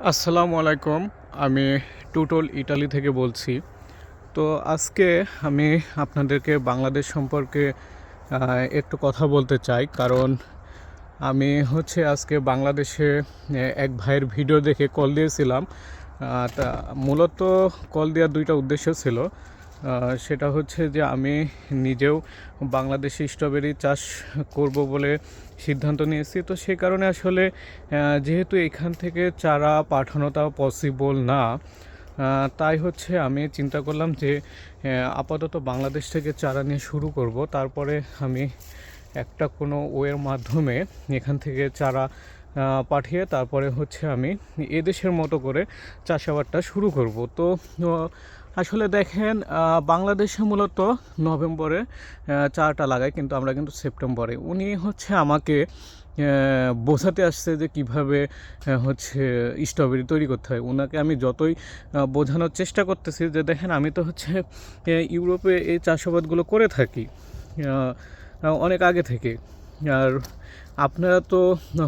আসসালামু আলাইকুম। আমি টুটল ইটালি থেকে বলছি। তো আজকে আমি আপনাদেরকে বাংলাদেশ সম্পর্কে একটু কথা বলতে চাই। কারণ আমি আজকে বাংলাদেশে এক ভাইয়ের ভিডিও দেখে কল দিয়েছিলাম। তা মূলত কল দেওয়ার দুইটা উদ্দেশ্য ছিল। সেটা হচ্ছে যে আমি নিজেও বাংলাদেশে স্ট্রবেরি চাষ করব বলে সিদ্ধান্ত নিয়েছি। তো সেই কারণে আসলে যেহেতু এখান থেকে চারা পাঠানোটাও পসিবল না, তাই আমি চিন্তা করলাম যে আপাতত বাংলাদেশ থেকে চারা নিয়ে শুরু করব। তারপরে আমি একটা কোনো ওয়ের মাধ্যমে এখান থেকে চারা পাঠিয়ে তারপরে আমি এদেশের মতো করে চাষাবাদটা শুরু করব। তো আসলে দেখেন, বাংলাদেশে মূলত নভেম্বরে চারাটা লাগায়, কিন্তু আমরা কিন্তু সেপ্টেম্বরে। উনি আমাকে বোঝাতে আসছে যে কীভাবে স্ট্রবেরি তৈরি করতে হয়। ওনাকে আমি যতই বোঝানোর চেষ্টা করতেছি যে দেখেন, আমি তো ইউরোপে এই চাষাবাদগুলো করে থাকি অনেক আগে থেকে। আর আপনারা তো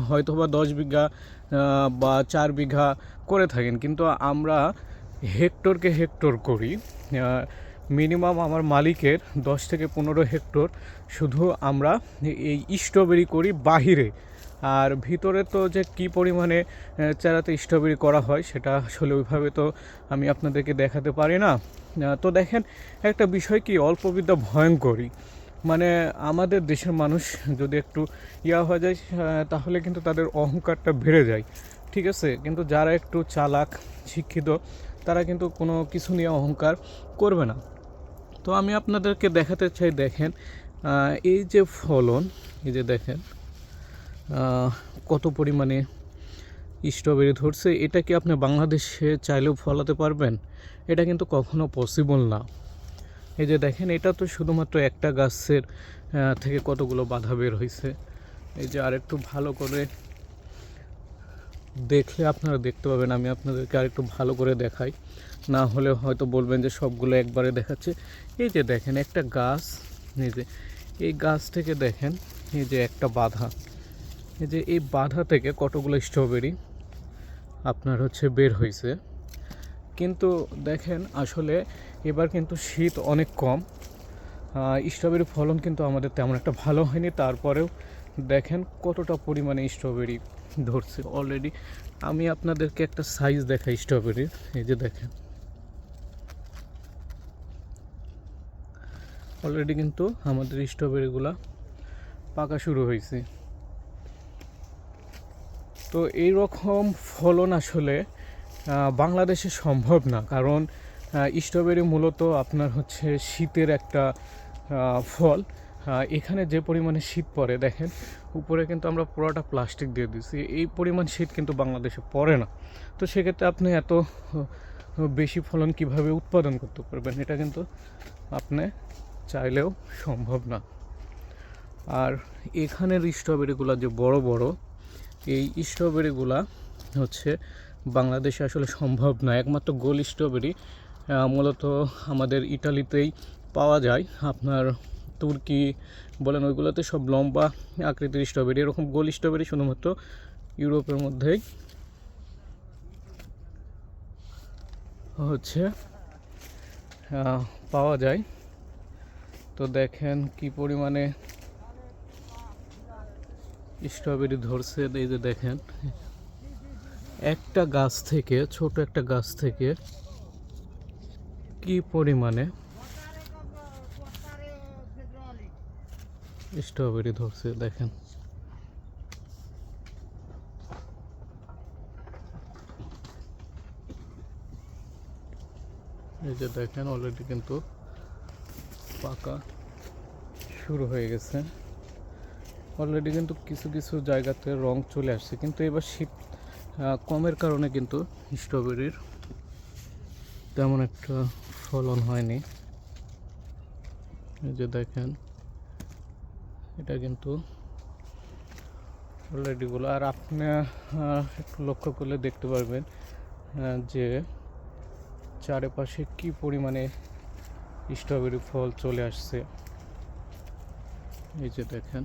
হয়তো বা 10 বিঘা বা 4 বিঘা করে থাকেন, কিন্তু আমরা হেক্টরকে হেক্টর করি। মিনিমাম আমার মালিকের 10 থেকে 15 হেক্টর শুধু আমরা এই স্ট্রবেরি করি বাহিরে। আর ভিতরে তো যে কী পরিমাণে চারাতে স্ট্রবেরি করা হয় সেটা আসলে ওইভাবে তো আমি আপনাদেরকে দেখাতে পারি না। তো দেখেন, একটা বিষয় কি, অল্প বিদ্যা ভয়ঙ্করী। মানে আমাদের দেশের মানুষ যদি একটু হয়ে যায়, তাহলে কিন্তু তাদের অহংকারটা বেড়ে যায়, ঠিক আছে? কিন্তু যারা একটু চালাক শিক্ষিত, তারা কিন্তু কোনো কিছু নিয়ে অহংকার করবে না। তো আমি আপনাদেরকে দেখাতে চাই, দেখেন এই যে ফলন, এই যে দেখেন কত পরিমাণে স্ট্রবেরি ধরছে। এটা কি আপনি বাংলাদেশে চাইলেও ফলাতে পারবেন? এটা কিন্তু কখনো পসিবল না। এই যে দেখেন, এটা তো শুধুমাত্র একটা গাছের থেকে কতগুলো বাধা বের হয়েছে। এই যে আরেকটু ভালো করে দেখলে আপনারা দেখতে পাবেন। আমি আপনাদেরকে আরেকটু ভালো করে দেখাই, না হলে হয়তো বলবেন যে সবগুলো একবারে দেখাচ্ছে। এই যে দেখেন একটা গাছ, এই যে এই গাছ থেকে দেখেন, এই যে একটা বাধা, এই যে এই বাধা থেকে কতগুলো স্ট্রবেরি আপনার বের হয়েছে। কিন্তু দেখেন আসলে এবার কিন্তু শীত অনেক কম, স্ট্রবেরির ফলন কিন্তু আমাদের তেমন একটা ভালো হয়নি। তারপরেও দেখেন কতটা পরিমাণে স্ট্রবেরি ধরছে অলরেডি। আমি আপনাদেরকে একটা সাইজ দেখাই স্ট্রবেরির। এই যে দেখেন, অলরেডি কিন্তু আমাদের স্ট্রবেরিগুলা পাকা শুরু হয়েছে। তো এই রকম ফলন আসলে বাংলাদেশে সম্ভব না, কারণ স্ট্রবেরি মূলত আপনার শীতের একটা ফল। এখানে যে পরিমাণে শীত পড়ে দেখেন, উপরে কিন্তু আমরা পুরোটা প্লাস্টিক দিয়ে দিচ্ছি, এই পরিমাণ শীত কিন্তু বাংলাদেশে পড়ে না। তো সেক্ষেত্রে আপনি এত বেশি ফলন কিভাবে উৎপাদন করতে পারবেন? এটা কিন্তু আপনি চাইলেও সম্ভব না। আর এখানের স্ট্রবেরিগুলো যে বড় বড়, এই স্ট্রবেরিগুলা বাংলাদেশে আসলে সম্ভব না। একমাত্র গোল স্ট্রবেরি মূলত আমাদের ইটালিতেই পাওয়া যায়। আপনার তুর্কি বলেন, ওইগুলোতে সব লম্বা আকৃতির স্ট্রবেরি। এরকম গোল স্ট্রবেরি শুধুমাত্র ইউরোপের মধ্যেই পাওয়া যায়। তো দেখেন কি পরিমাণে স্ট্রবেরি ধরছে। এই যে দেখেন, একটা গাছ থেকে, ছোট একটা গাছ থেকে কি পরিমাণে স্ট্রবেরি ধরছে দেখেন। এই যে দেখেন, অলরেডি কিন্তু পাকা শুরু হয়ে গেছে। অলরেডি কিন্তু কিছু কিছু জায়গাতে রং চলে আসছে, কিন্তু এবার শীত কমের কারণে কিন্তু স্ট্রবেরির তেমন একটা ফলন হয়নি। এই যে দেখেন, এটা কিন্তু অলরেডি গুলো। আর আপনি একটু লক্ষ্য করলে দেখতে পারবেন যে চারিপাশে কি পরিমাণে স্ট্রবেরি ফল চলে আসছে। এই যে দেখেন,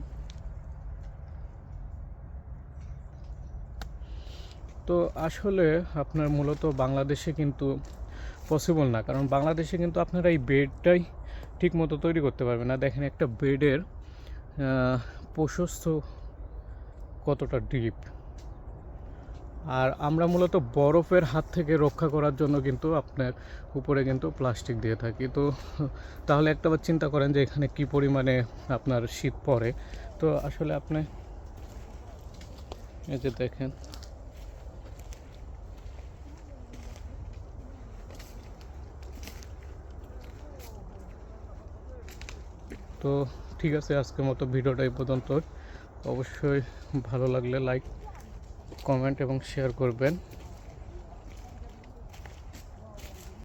তো আসলে আপনার মূলত বাংলাদেশে কিন্তু পসিবল না, কারণ বাংলাদেশে কিন্তু আপনারা এই বেডটাই ঠিক মতো তৈরি করতে পারবেন না। দেখেন একটা বেডের প্রশস্ত কতটা ডিপ। আর আমরা মূলত বরফের হাত থেকে রক্ষা করার জন্য কিন্তু আপনার উপরে কিন্তু প্লাস্টিক দিয়ে থাকি। তো তাহলে একটাবার চিন্তা করেন যে এখানে কি পরিমাণে আপনার শীত পড়ে। তো আসলে আপনি এই যে দেখেন, তো ঠিক আছে, আজকের মতো ভিডিওটা এই পর্যন্ত। অবশ্যই ভালো লাগলে লাইক, কমেন্ট এবং শেয়ার করবেন।